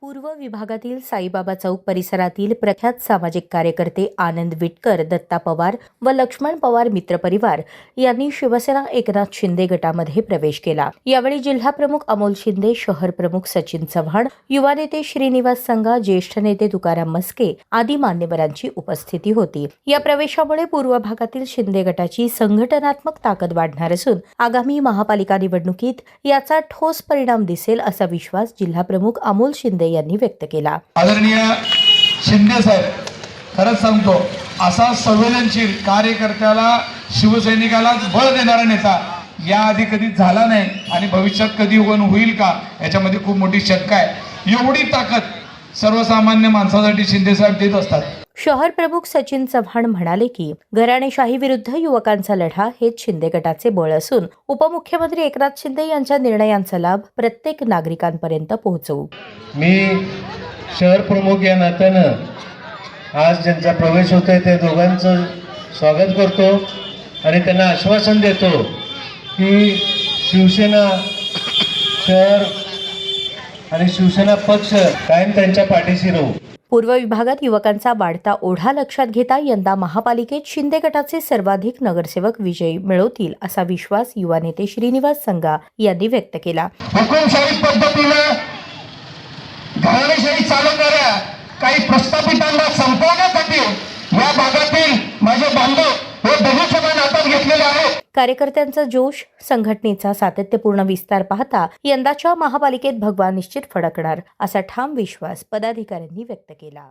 पूर्व विभागातील साईबाबा चौक परिसरातील प्रख्यात सामाजिक कार्यकर्ते आनंद विटकर, दत्ता पवार व लक्ष्मण पवार मित्रपरिवार यांनी शिवसेना एकनाथ शिंदे गटामध्ये प्रवेश केला। यावेळी जिल्हाप्रमुख अमोल शिंदे, शहर प्रमुख सचिन चव्हाण, युवा नेते श्रीनिवास संगा, ज्येष्ठ नेते तुकाराम मस्के आदी मान्यवरांची उपस्थिती होती। या प्रवेशामुळे पूर्व भागातील शिंदे गटाची संघटनात्मक ताकद वाढणार असून आगामी महापालिका निवडणुकीत याचा ठोस परिणाम दिसेल असा विश्वास जिल्हाप्रमुख अमोल शिंदे यांनी व्यक्त केला। आदरणीय शिंदे साहेब, खरंच सांगतो, असा संवेदनशील कार्यकर्त्याला, शिवसैनिकाला बळ देणारा नेता याआधी कधी झाला नाही आणि भविष्यात कधी होईल का याच्यामध्ये खूप मोठी शंका आहे। एवढी ताकद सर्वसामान्य माणसासाठी शिंदे साहेब देत असतात। शहर प्रमुख सचिन चव्हाण म्हणाले की घराणेशाही विरुद्ध युवकांचा लढा हेच शिंदे गटाचे बळ असून उपमुख्यमंत्री एकनाथ शिंदे यांच्या निर्णयांचा लाभ प्रत्येक नागरिकांपर्यंत पोहोचवू। मी शहर प्रमुख या नात्यानं आज ज्यांचा प्रवेश होतोय ते दोघांचं स्वागत करतो आणि त्यांना आश्वासन देतो की शिवसेना शहर आणि शिवसेना पक्ष कायम त्यांच्या पाठीशी राहू। पूर्व विभागात युवकांचा वाढता ओढा लक्षात घेता यंदा महापालिकेत शिंदे गटाचे सर्वाधिक नगरसेवक विजयी मिळवतील असा विश्वास युवा नेते श्रीनिवास संगा यांनी व्यक्त केला। हुकुमशाही पद्धतीने घराणेशाही चालवणाऱ्या काही प्रस्थापितांना संपवण्यासाठी या भागातील माझे बांधव हे दगडूशेठ हातात घेतलेले आहेत। कार्यकर्त्यांचा जोश, संघटनेचा सातत्यपूर्ण विस्तार पाहता यंदाच्या महापालिकेत भगवा निश्चित फडकणार असा ठाम विश्वास पदाधिकाऱ्यांनी व्यक्त केला।